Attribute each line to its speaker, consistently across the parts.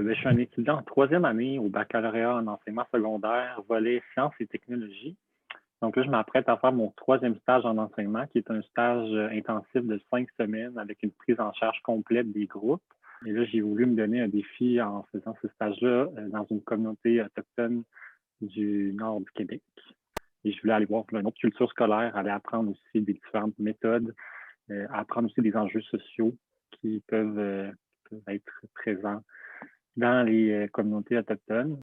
Speaker 1: Je suis un étudiant en troisième année au baccalauréat en enseignement secondaire, volet sciences et technologies. Donc là, je m'apprête à faire mon troisième stage en enseignement, qui est un stage intensif de 5 semaines avec une prise en charge complète des groupes. Et là, j'ai voulu me donner un défi en faisant ce stage-là dans une communauté autochtone du nord du Québec. Et je voulais aller voir une autre culture scolaire, aller apprendre aussi des différentes méthodes, apprendre aussi des enjeux sociaux qui peuvent être présents dans les communautés autochtones.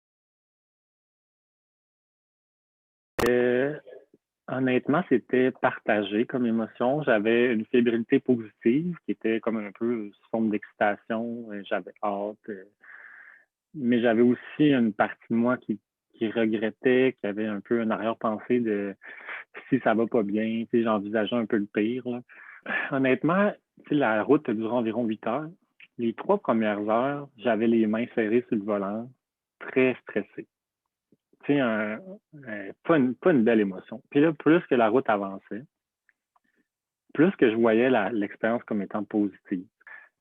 Speaker 1: Euh, Honnêtement, c'était partagé comme émotion. J'avais une fébrilité positive qui était comme un peu sous forme d'excitation. J'avais hâte. Mais j'avais aussi une partie de moi qui regrettait, qui avait un peu une arrière-pensée de si ça va pas bien, j'envisageais un peu le pire. Là. Honnêtement, la route a duré environ 8 heures. Les 3 premières heures, j'avais les mains serrées sur le volant, très stressé. Pas une belle émotion. Puis là, plus que la route avançait, plus que je voyais l'expérience comme étant positive.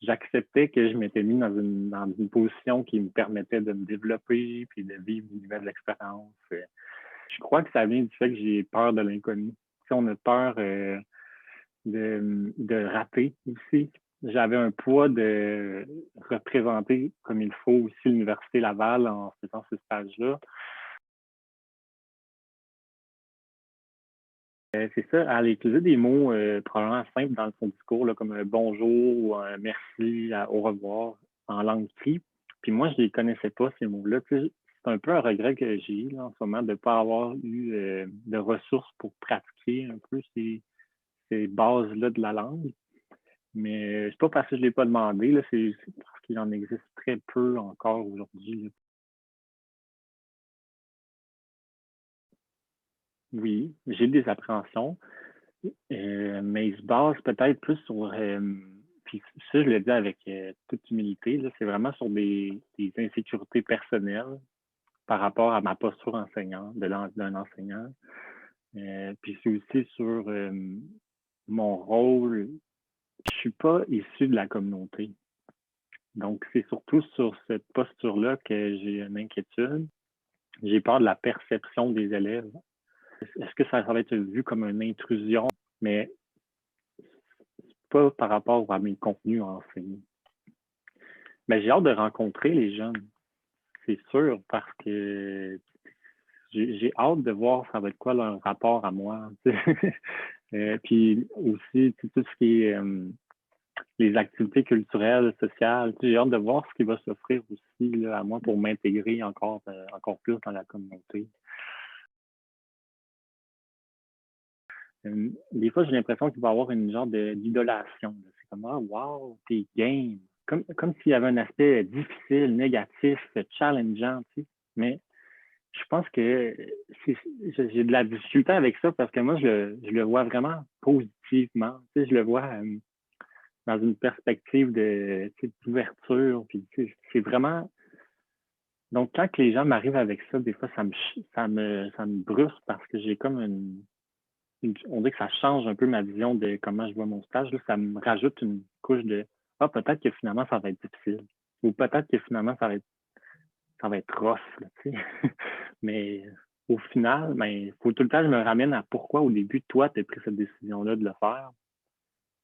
Speaker 1: J'acceptais que je m'étais mis dans une position qui me permettait de me développer puis de vivre une nouvelle expérience. Je crois que ça vient du fait que j'ai peur de l'inconnu. On a peur de rater aussi. J'avais un poids de représenter comme il faut aussi l'Université Laval en faisant ce stage-là. C'est ça, aller utiliser des mots probablement simples dans son discours, là, comme un bonjour ou un merci, au revoir en langue cri. Puis moi, je ne les connaissais pas, ces mots-là. C'est un peu un regret que j'ai là, en ce moment de ne pas avoir eu de ressources pour pratiquer un peu ces bases-là de la langue. Mais c'est pas parce que je ne l'ai pas demandé, là, c'est parce qu'il en existe très peu encore aujourd'hui. Oui, j'ai des appréhensions. Mais il se base peut-être plus sur, puis ça, je le dis avec toute humilité, là, c'est vraiment sur des insécurités personnelles par rapport à ma posture enseignante, d'un enseignant. Puis c'est aussi sur mon rôle. Je suis pas issu de la communauté. Donc, c'est surtout sur cette posture-là que j'ai une inquiétude. J'ai peur de la perception des élèves. Est-ce que ça va être vu comme une intrusion? Mais pas par rapport à mes contenus enseignés. Mais j'ai hâte de rencontrer les jeunes, c'est sûr, parce que j'ai hâte de voir ça va être quoi leur rapport à moi. Puis aussi, tout ce qui est les activités culturelles, sociales, j'ai hâte de voir ce qui va s'offrir aussi là, à moi pour m'intégrer encore plus dans la communauté. Des fois, j'ai l'impression qu'il va y avoir une genre d'idolation. C'est comme, ah, wow, t'es game. Comme s'il y avait un aspect difficile, négatif, challengeant, tu sais. Mais je pense que j'ai de la difficulté avec ça parce que moi, je le vois vraiment positivement. Tu sais, je le vois dans une perspective d'ouverture. Puis, tu sais, c'est vraiment. Donc, quand que les gens m'arrivent avec ça, des fois, ça me brusque parce que j'ai comme on dit que ça change un peu ma vision de comment je vois mon stage. Là, ça me rajoute une couche de ah, peut-être que finalement, ça va être difficile. Ou peut-être que finalement, ça va être rough. Là, tu sais. Mais au final, ben, faut tout le temps que je me ramène à pourquoi au début, toi, tu as pris cette décision-là de le faire.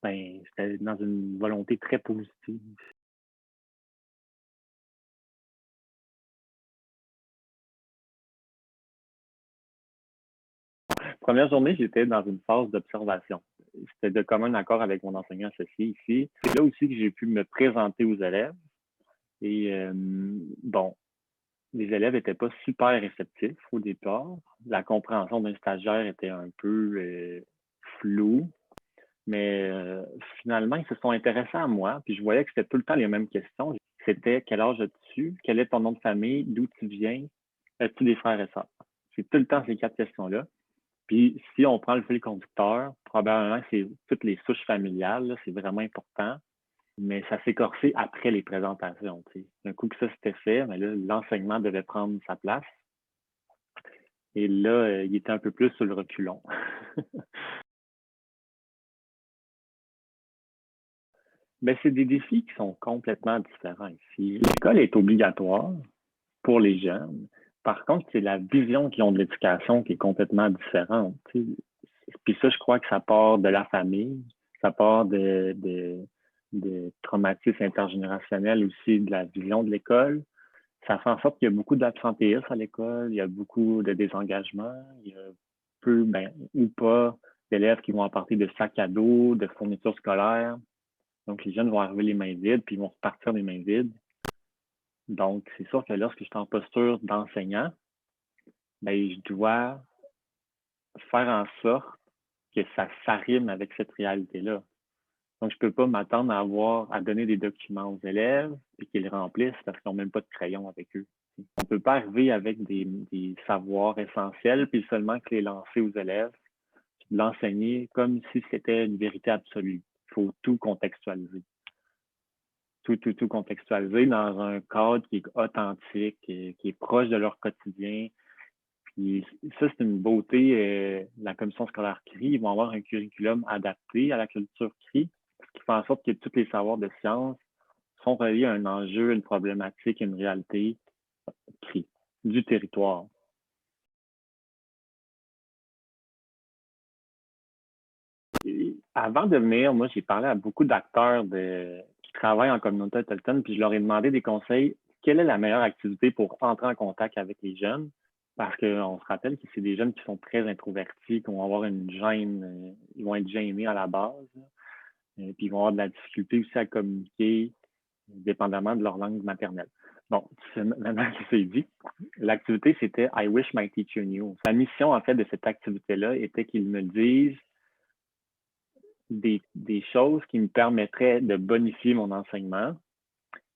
Speaker 1: Ben, c'était dans une volonté très positive. Première journée, j'étais dans une phase d'observation. C'était de commun accord avec mon enseignant associé ici. C'est là aussi que j'ai pu me présenter aux élèves. Et bon, les élèves n'étaient pas super réceptifs au départ. La compréhension d'un stagiaire était un peu floue. Mais finalement, ils se sont intéressés à moi. Puis je voyais que c'était tout le temps les mêmes questions. C'était quel âge as-tu? Quel est ton nom de famille? D'où tu viens? As-tu des frères et sœurs? C'est tout le temps ces 4 questions-là. Puis si on prend le fil conducteur, probablement c'est toutes les souches familiales, c'est vraiment important. Mais ça s'est corsé après les présentations. Tu sais. Un coup que ça s'était fait, mais là, l'enseignement devait prendre sa place. Et là, il était un peu plus sur le reculon. Mais c'est des défis qui sont complètement différents ici. L'école est obligatoire pour les jeunes. Par contre, c'est la vision qu'ils ont de l'éducation qui est complètement différente. Tu sais. Puis ça, je crois que ça part de la famille, ça part de traumatismes intergénérationnels aussi, de la vision de l'école. Ça fait en sorte qu'il y a beaucoup d'absentéisme à l'école, il y a beaucoup de désengagement, il y a peu, ben, ou pas, d'élèves qui vont apporter de sacs à dos, de fournitures scolaires. Donc, les jeunes vont arriver les mains vides, puis ils vont repartir les mains vides. Donc, c'est sûr que lorsque je suis en posture d'enseignant, ben, je dois faire en sorte que ça s'arrime avec cette réalité-là. Donc, je ne peux pas m'attendre à donner des documents aux élèves et qu'ils les remplissent parce qu'ils n'ont même pas de crayon avec eux. On ne peut pas arriver avec des savoirs essentiels puis seulement que les lancer aux élèves, l'enseigner comme si c'était une vérité absolue. Il faut tout contextualiser. Tout contextualiser dans un cadre qui est authentique, qui est proche de leur quotidien. Puis ça, c'est une beauté. La commission scolaire CRI, ils vont avoir un curriculum adapté à la culture CRI, ce qui fait en sorte que tous les savoirs de sciences sont reliés à un enjeu, une problématique, une réalité CRI, du territoire. Et avant de venir, moi, j'ai parlé à beaucoup d'acteurs qui travaillent en communauté autochtone, puis je leur ai demandé des conseils. Quelle est la meilleure activité pour entrer en contact avec les jeunes? Parce qu'on se rappelle que c'est des jeunes qui sont très introvertis, qui vont avoir une gêne, ils vont être gênés à la base, puis ils vont avoir de la difficulté aussi à communiquer, dépendamment de leur langue maternelle. Bon, maintenant que c'est dit, l'activité, c'était I wish my teacher knew. La mission, en fait, de cette activité-là était qu'ils me disent des choses qui me permettraient de bonifier mon enseignement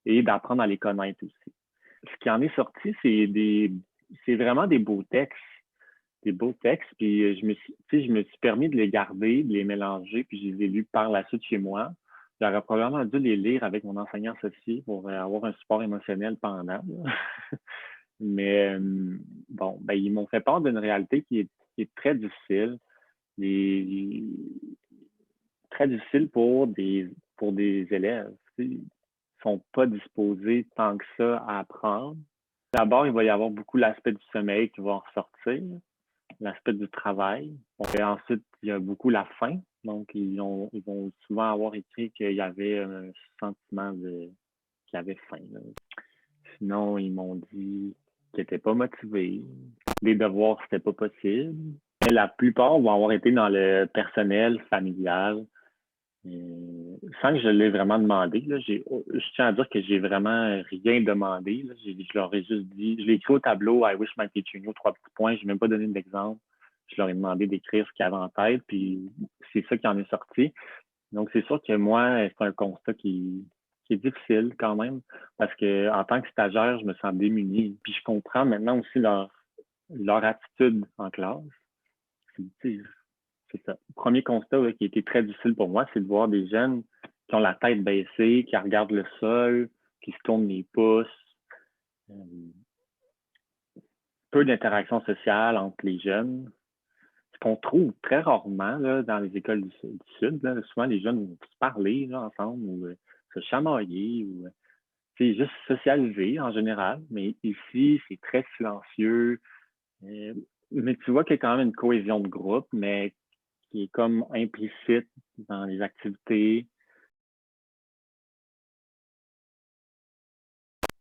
Speaker 1: et d'apprendre à les connaître aussi. Ce qui en est sorti, c'est vraiment des beaux textes, puis je me suis permis de les garder, de les mélanger, puis je les ai lus par la suite chez moi. J'aurais probablement dû les lire avec mon enseignant associé pour avoir un support émotionnel pendant. Mais bon, ben, ils m'ont fait part d'une réalité qui est très difficile. Les, très difficile pour des élèves. Ils ne sont pas disposés tant que ça à apprendre. D'abord, il va y avoir beaucoup l'aspect du sommeil qui va en ressortir, l'aspect du travail. Et ensuite, il y a beaucoup la faim. Donc, ils vont souvent avoir écrit qu'il y avait un sentiment qu'il y avait faim. Là. Sinon, ils m'ont dit qu'ils n'étaient pas motivés. Les devoirs, c'était pas possible. Mais la plupart vont avoir été dans le personnel, familial, sans que je l'ai vraiment demandé, là, je tiens à dire que j'ai vraiment rien demandé. Là. Je leur ai juste dit, je l'ai écrit au tableau, I wish my teacher knew, 3 petits points, je n'ai même pas donné d'exemple. Je leur ai demandé d'écrire ce qu'ils avaient en tête, puis c'est ça qui en est sorti. Donc, c'est sûr que moi, c'est un constat qui est difficile quand même, parce que en tant que stagiaire, je me sens démuni. Puis je comprends maintenant aussi leur attitude en classe. C'est ça. Le premier constat qui a été très difficile pour moi, c'est de voir des jeunes qui ont la tête baissée, qui regardent le sol, qui se tournent les pouces. Euh, peu d'interaction sociale entre les jeunes. Ce qu'on trouve très rarement là, dans les écoles du Sud. Là, souvent, les jeunes vont se parler là, ensemble ou se chamailler ou c'est juste socialiser en général. Mais ici, c'est très silencieux. Euh, mais tu vois qu'il y a quand même une cohésion de groupe, mais qui est comme implicite dans les activités.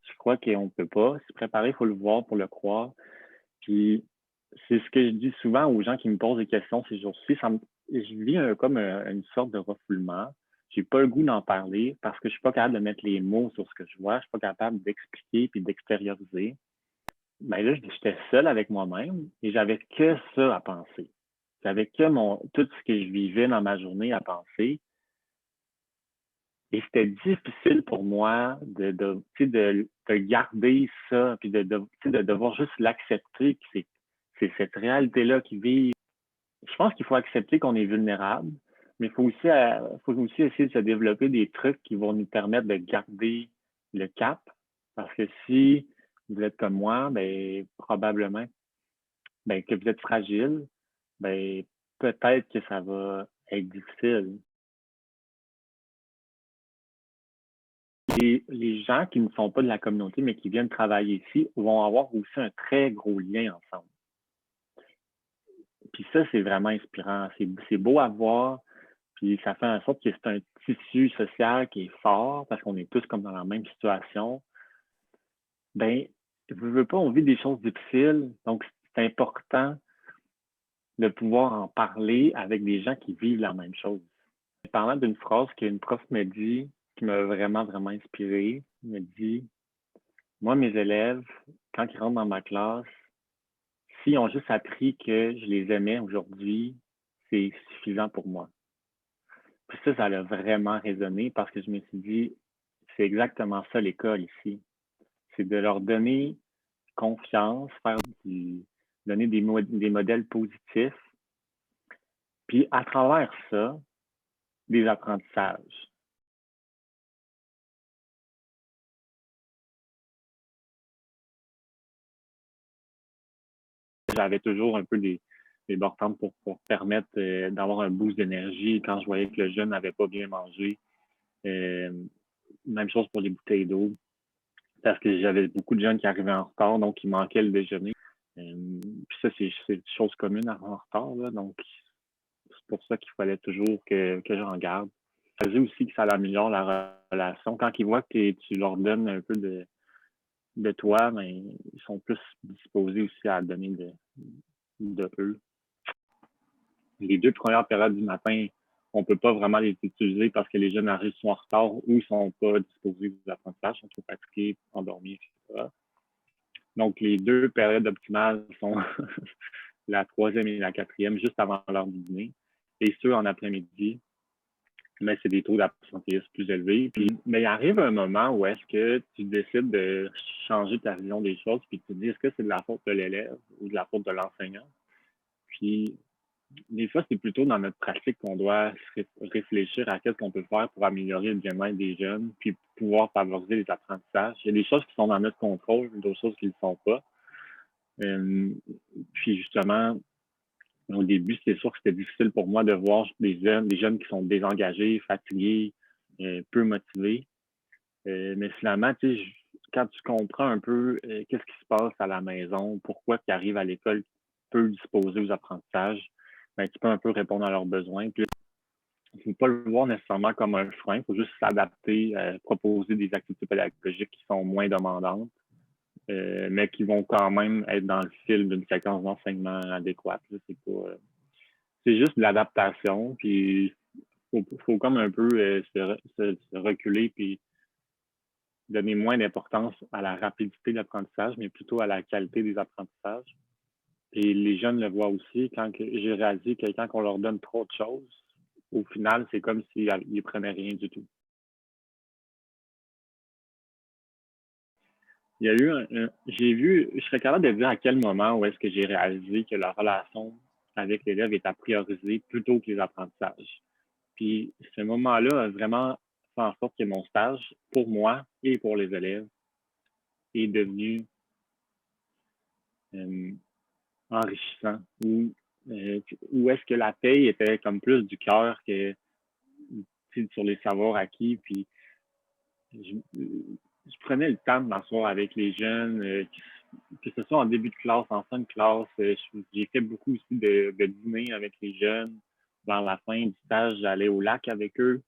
Speaker 1: Je crois qu'on ne peut pas se préparer, il faut le voir pour le croire. Puis c'est ce que je dis souvent aux gens qui me posent des questions ces jours-ci. Je vis comme une sorte de refoulement. J'ai pas le goût d'en parler parce que je suis pas capable de mettre les mots sur ce que je vois. Je suis pas capable d'expliquer puis d'extérioriser. Mais là, j'étais seul avec moi-même et j'avais que ça à penser. J'avais que tout ce que je vivais dans ma journée à penser. Et c'était difficile pour moi de garder ça, puis de devoir juste l'accepter, puis c'est cette réalité-là qui vit. Je pense qu'il faut accepter qu'on est vulnérable, mais faut aussi essayer de se développer des trucs qui vont nous permettre de garder le cap. Parce que si vous êtes comme moi, ben, probablement ben, que vous êtes fragile, ben, peut-être que ça va être difficile. Les gens qui ne sont pas de la communauté, mais qui viennent travailler ici, vont avoir aussi un très gros lien ensemble. Puis ça, c'est vraiment inspirant. C'est beau à voir, puis ça fait en sorte que c'est un tissu social qui est fort, parce qu'on est tous comme dans la même situation. Ben, veux pas, on vit des choses difficiles, donc c'est important de pouvoir en parler avec des gens qui vivent la même chose. Parlant d'une phrase qu'une prof me dit, qui m'a vraiment, vraiment inspiré, me dit, moi, mes élèves, quand ils rentrent dans ma classe, s'ils ont juste appris que je les aimais aujourd'hui, c'est suffisant pour moi. Puis ça a vraiment résonné parce que je me suis dit, c'est exactement ça l'école ici. C'est de leur donner confiance, donner des modèles positifs, puis à travers ça, des apprentissages. J'avais toujours un peu des bords pour permettre d'avoir un boost d'énergie quand je voyais que le jeune n'avait pas bien mangé. Même chose pour les bouteilles d'eau, parce que j'avais beaucoup de jeunes qui arrivaient en retard, donc il manquait le déjeuner. Puis ça, c'est une chose commune en retard, là, donc c'est pour ça qu'il fallait toujours que j'en garde. Ça faisait aussi que ça améliore la relation. Quand ils voient que tu leur donnes un peu de toi, ben, ils sont plus disposés aussi à donner de eux. Les 2 premières périodes du matin, on ne peut pas vraiment les utiliser parce que les jeunes arrivent soit en retard ou ils ne sont pas disposés aux apprentissages, ils sont trop fatigués, endormis, etc. Donc, les 2 périodes optimales sont la 3e et la 4e, juste avant l'heure du dîner. Et ceux en après-midi, mais c'est des taux d'absentéisme plus élevés. Puis, mais il arrive un moment où est-ce que tu décides de changer ta vision des choses, puis tu te dis, est-ce que c'est de la faute de l'élève ou de la faute de l'enseignant? Puis, des fois, c'est plutôt dans notre pratique qu'on doit réfléchir à qu'est-ce qu'on peut faire pour améliorer le bien-être des jeunes, puis pouvoir favoriser les apprentissages. Il y a des choses qui sont dans notre contrôle, d'autres choses qui ne le sont pas. Puis justement, au début, c'était sûr que c'était difficile pour moi de voir des jeunes qui sont désengagés, fatigués, peu motivés. Mais finalement, tu sais, quand tu comprends un peu qu'est-ce qui se passe à la maison, pourquoi ils arrivent à l'école peu disposés aux apprentissages, ben, tu peux un peu répondre à leurs besoins. Puis, il ne faut pas le voir nécessairement comme un frein, il faut juste s'adapter, proposer des activités pédagogiques qui sont moins demandantes, mais qui vont quand même être dans le fil d'une séquence d'enseignement adéquate. C'est juste de l'adaptation, puis faut comme un peu se reculer, puis donner moins d'importance à la rapidité de l'apprentissage, mais plutôt à la qualité des apprentissages. Et les jeunes le voient aussi. Quand j'ai réalisé que quand on leur donne trop de choses, au final, c'est comme s'ils ne prenaient rien du tout. Il y a eu je serais capable de dire à quel moment où est-ce que j'ai réalisé que la relation avec l'élève est à prioriser plutôt que les apprentissages. Puis ce moment-là a vraiment fait en sorte que mon stage, pour moi et pour les élèves, est devenu euh, enrichissant. Où est-ce que la paye était comme plus du cœur que sur les savoirs acquis. Puis je prenais le temps de m'asseoir avec les jeunes, que ce soit en début de classe, en fin de classe. J'ai fait beaucoup aussi de dîner avec les jeunes. Vers la fin du stage, j'allais au lac avec eux,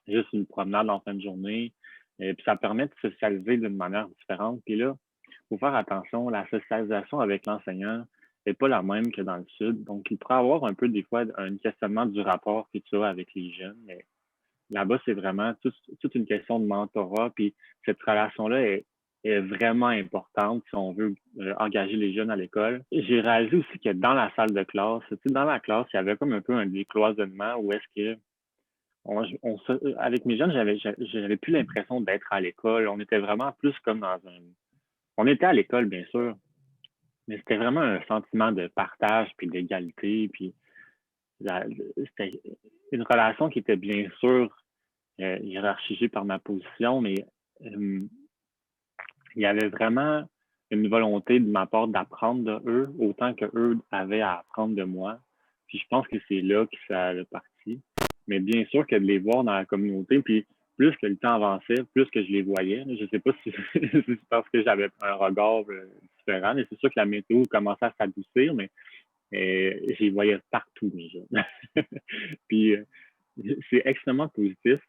Speaker 1: juste une promenade en fin de journée. Puis ça permet de socialiser d'une manière différente. Puis là, il faut faire attention, la socialisation avec l'enseignant n'est pas la même que dans le sud. Donc, il pourrait y avoir un peu des fois un questionnement du rapport que tu as avec les jeunes. Mais là-bas, c'est vraiment toute une question de mentorat. Puis cette relation-là est vraiment importante si on veut engager les jeunes à l'école. J'ai réalisé aussi que dans la salle de classe, dans la classe, il y avait comme un peu un décloisonnement où est-ce que avec mes jeunes, j'avais plus l'impression d'être à l'école. On était vraiment plus comme dans un. On était à l'école, bien sûr, mais c'était vraiment un sentiment de partage puis d'égalité. Puis c'était une relation qui était bien sûr hiérarchisée par ma position, mais il y avait vraiment une volonté de ma part d'apprendre de eux autant qu'eux avaient à apprendre de moi. Puis je pense que c'est là que ça a parti. Mais bien sûr que de les voir dans la communauté, puis plus que le temps avançait, plus que je les voyais. Je ne sais pas si c'est parce que j'avais un regard différent, mais c'est sûr que la météo commençait à s'adoucir, mais je les voyais partout, mes jeunes. Puis c'est extrêmement positif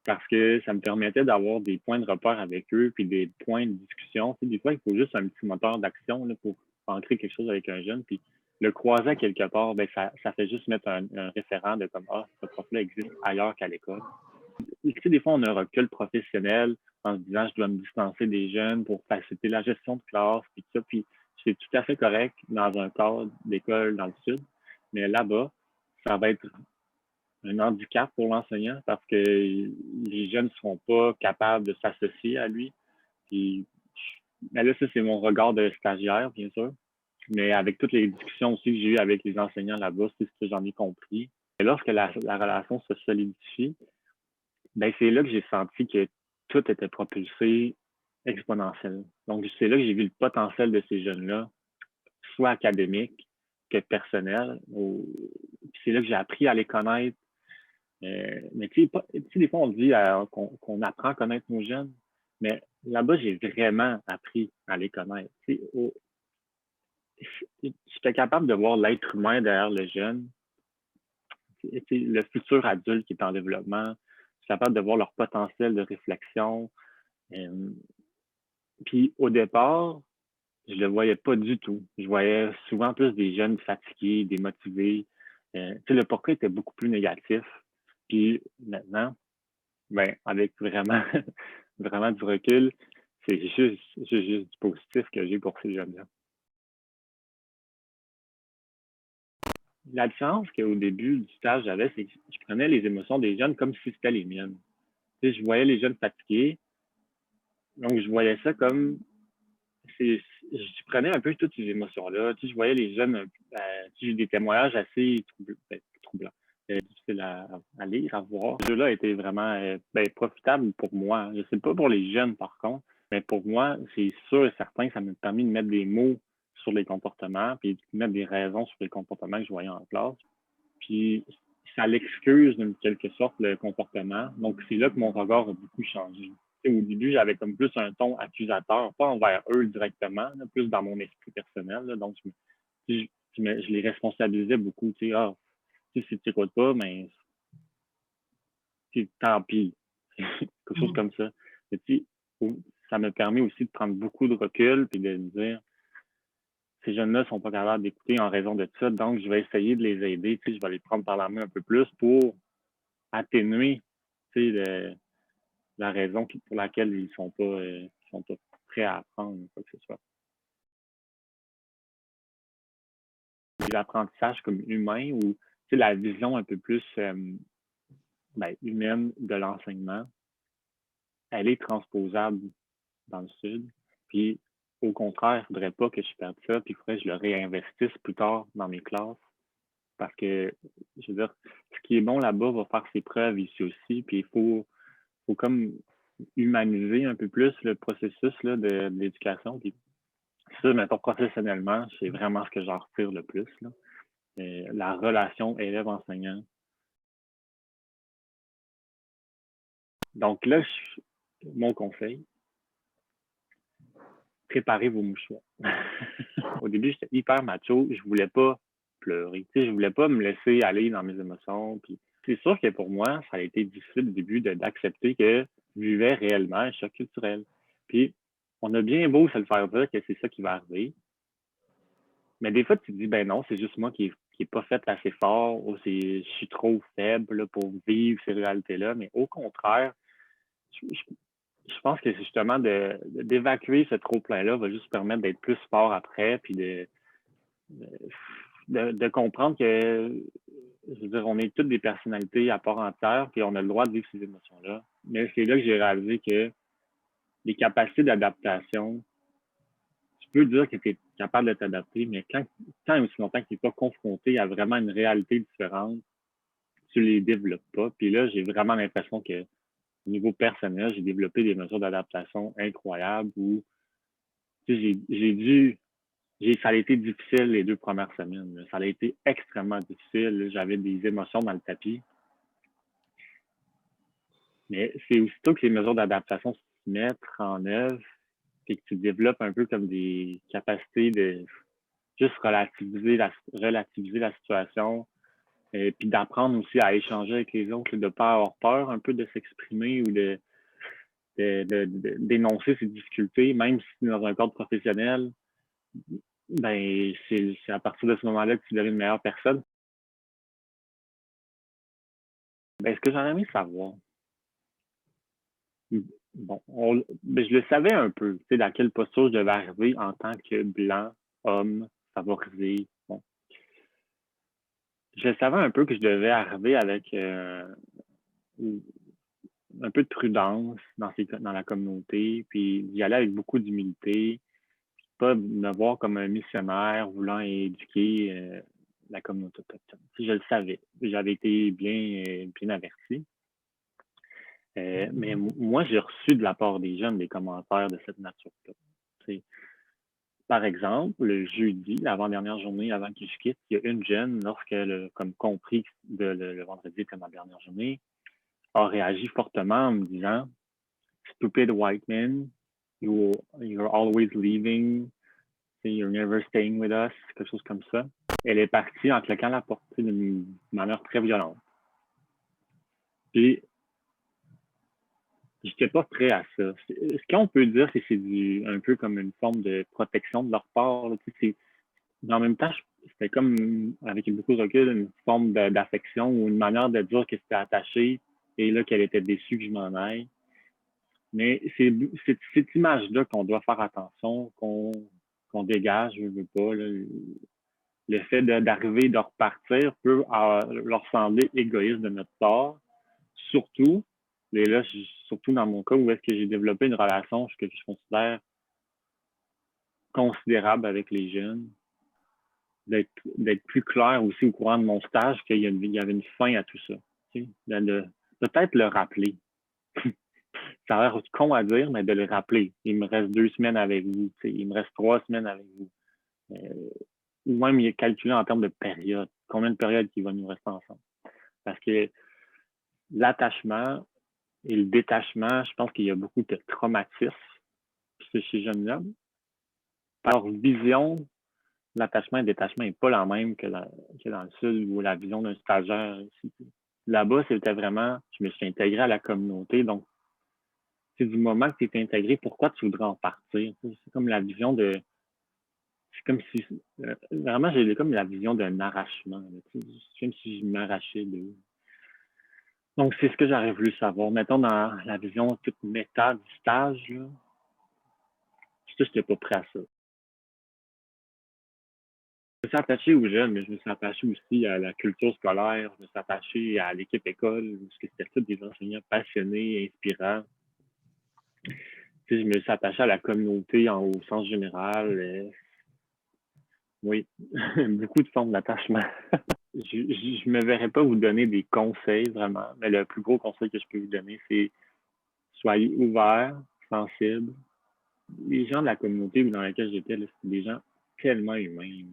Speaker 1: parce que ça me permettait d'avoir des points de repère avec eux, puis des points de discussion. Tu sais, des fois, il faut juste un petit moteur d'action pour ancrer quelque chose avec un jeune, puis le croiser quelque part, ben, ça fait juste mettre un référent de comme, ah, ce prof-là existe ailleurs qu'à l'école. Tu sais, des fois, on a un recul professionnel en se disant, je dois me distancer des jeunes pour faciliter la gestion de classe, puis ça, puis c'est tout à fait correct dans un cadre d'école dans le Sud, mais là-bas, ça va être un handicap pour l'enseignant parce que les jeunes ne seront pas capables de s'associer à lui. Puis, ben là, ça, c'est mon regard de stagiaire, bien sûr. Mais avec toutes les discussions aussi que j'ai eues avec les enseignants là-bas, c'est ce que j'en ai compris. Et lorsque la relation se solidifie, ben, c'est là que j'ai senti que tout était propulsé exponentiel. Donc, c'est là que j'ai vu le potentiel de ces jeunes-là, soit académique que personnel. C'est là que j'ai appris à les connaître. Mais tu sais, des fois, on dit qu'on apprend à connaître nos jeunes, mais là-bas, j'ai vraiment appris à les connaître. J'étais capable de voir l'être humain derrière le jeune, le futur adulte qui est en développement. Je suis capable de voir leur potentiel de réflexion. Euh, Puis au départ, je le voyais pas du tout. Je voyais souvent plus des jeunes fatigués, démotivés. Le portrait était beaucoup plus négatif. Puis maintenant, ben, avec vraiment, vraiment du recul, c'est juste du positif que j'ai pour ces jeunes-là. La différence qu'au début du stage, j'avais, c'est que je prenais les émotions des jeunes comme si c'était les miennes. Tu sais, je voyais les jeunes fatigués, donc je voyais ça comme je prenais un peu toutes ces émotions-là. Tu sais, je voyais les jeunes, j'ai eu des témoignages assez troublants, difficiles à lire, à voir. Ce jeu-là a été vraiment profitable pour moi. Je ne sais pas pour les jeunes, par contre, mais pour moi, c'est sûr et certain que ça m'a permis de mettre des mots sur les comportements, puis de mettre des raisons sur les comportements que je voyais en classe. Puis ça l'excuse d'une quelque sorte le comportement. Donc c'est là que mon regard a beaucoup changé. Au début, j'avais comme plus un ton accusateur, pas envers eux directement, là, plus dans mon esprit personnel. Là. Donc je les responsabilisais beaucoup. Tu sais, ah, si tu n'écoutes pas, mais tant pis. Quelque chose comme ça. Et, tu sais, ça me permet aussi de prendre beaucoup de recul et de me dire ces jeunes-là ne sont pas capables d'écouter en raison de ça, donc je vais essayer de les aider, tu sais, je vais les prendre par la main un peu plus pour atténuer, tu sais, la raison pour laquelle sont pas prêts à apprendre quoi que ce soit. Les apprentissages comme humains ou tu sais, la vision un peu plus humaine de l'enseignement, elle est transposable dans le Sud. Puis au contraire, il ne faudrait pas que je perde ça, puis il faudrait que je le réinvestisse plus tard dans mes classes. Parce que, je veux dire, ce qui est bon là-bas va faire ses preuves ici aussi. Puis il faut comme humaniser un peu plus le processus là, de l'éducation. Puis ça, mettons, professionnellement, c'est vraiment ce que j'en retire le plus. Là. La relation élève-enseignant. Donc là, mon conseil, préparez vos mouchoirs. Au début, j'étais hyper macho. Je voulais pas pleurer. Tu sais, je voulais pas me laisser aller dans mes émotions. Puis c'est sûr que pour moi, ça a été difficile au début d'accepter que je vivais réellement un choc culturel. Puis on a bien beau se le faire dire que c'est ça qui va arriver. Mais des fois, tu te dis, ben non, c'est juste moi qui est pas fait assez fort ou je suis trop faible là, pour vivre ces réalités-là. Mais au contraire, je pense que c'est justement d'évacuer ce trop-plein-là va juste permettre d'être plus fort après, puis de comprendre que, je veux dire, on est toutes des personnalités à part entière, puis on a le droit de vivre ces émotions-là. Mais c'est là que j'ai réalisé que les capacités d'adaptation, tu peux dire que tu es capable de t'adapter, mais tant et aussi longtemps que tu n'es pas confronté à vraiment une réalité différente, tu les développes pas. Puis là, j'ai vraiment l'impression que au niveau personnel, j'ai développé des mesures d'adaptation incroyables où ça a été difficile les 2 premières semaines. Là. Ça a été extrêmement difficile. J'avais des émotions dans le tapis. Mais c'est aussitôt que les mesures d'adaptation se mettent en œuvre et que tu développes un peu comme des capacités de juste relativiser la situation, puis d'apprendre aussi à échanger avec les autres, de ne pas avoir peur un peu de s'exprimer ou d'énoncer ses difficultés, même si c'est dans un cadre professionnel, ben c'est à partir de ce moment-là que tu deviens une meilleure personne. Ben, ce que j'aurais aimé savoir, bon, ben, je le savais un peu, tu sais, dans quelle posture je devais arriver en tant que blanc, homme, favorisé. Bon. Je savais un peu que je devais arriver avec un peu de prudence dans la communauté, puis d'y aller avec beaucoup d'humilité, pas me voir comme un missionnaire voulant éduquer la communauté autochtone. Si je le savais, j'avais été bien averti. Mais moi, j'ai reçu de la part des jeunes des commentaires de cette nature-là. Par exemple, le jeudi, l'avant-dernière journée avant que je quitte, il y a une jeune, lorsqu'elle a comme compris que le vendredi était ma dernière journée, a réagi fortement en me disant Stupid white man, you're always leaving, you're never staying with us, quelque chose comme ça. Elle est partie en claquant la porte d'une manière très violente. Puis, j'étais pas prêt à ça. Ce qu'on peut dire, c'est que c'est un peu comme une forme de protection de leur part. Là. Mais en même temps, c'était comme, avec beaucoup de recul, une forme d'affection ou une manière de dire que c'était attaché et là qu'elle était déçue que je m'en aille. Mais c'est cette image-là qu'on doit faire attention, qu'on dégage, je veux pas. Là. Le fait d'arriver, de repartir peut leur sembler égoïste de notre part. Surtout, et là, surtout dans mon cas où est-ce que j'ai développé une relation que je considère considérable avec les jeunes, d'être plus clair aussi au courant de mon stage qu'il y avait une fin à tout ça. Tu sais, peut-être le rappeler. Ça a l'air con à dire, mais de le rappeler. Il me reste 2 semaines avec vous. Tu sais, il me reste 3 semaines avec vous. Ou même il est calculé en termes de période. Combien de périodes qu'il va nous rester ensemble. Parce que l'attachement et le détachement, je pense qu'il y a beaucoup de traumatisme chez ces jeunes-là. Par vision, l'attachement et le détachement n'est pas la même que dans le sud ou la vision d'un stagiaire. Là-bas, c'était vraiment, je me suis intégré à la communauté. Donc, c'est du moment que tu es intégré, pourquoi tu voudrais en partir? C'est comme la vision de. C'est comme si. Vraiment, j'ai comme la vision d'un arrachement. C'est comme si je m'arrachais d'eux. Donc, c'est ce que j'aurais voulu savoir. Mettons dans la vision toute méta du stage, là, je n'étais pas prêt à ça. Je me suis attaché aux jeunes, mais je me suis attaché aussi à la culture scolaire, je me suis attaché à l'équipe école, parce que c'était tous des enseignants passionnés, inspirants. Tu sais, je me suis attaché à la communauté au sens général. Oui, beaucoup de formes d'attachement. Je me verrais pas vous donner des conseils vraiment, mais le plus gros conseil que je peux vous donner, c'est soyez ouverts, sensibles. Les gens de la communauté dans laquelle j'étais, c'était des gens tellement humains.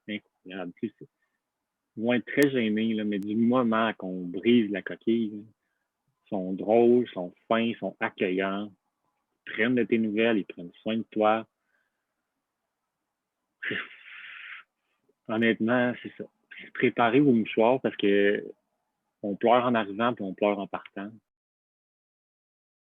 Speaker 1: C'est incroyable. Tu sais, ils vont être très gênés, là, mais du moment qu'on brise la coquille, là, ils sont drôles, ils sont fins, ils sont accueillants, ils prennent de tes nouvelles, ils prennent soin de toi. Honnêtement, c'est ça. Préparez vos mouchoirs parce que on pleure en arrivant puis on pleure en partant.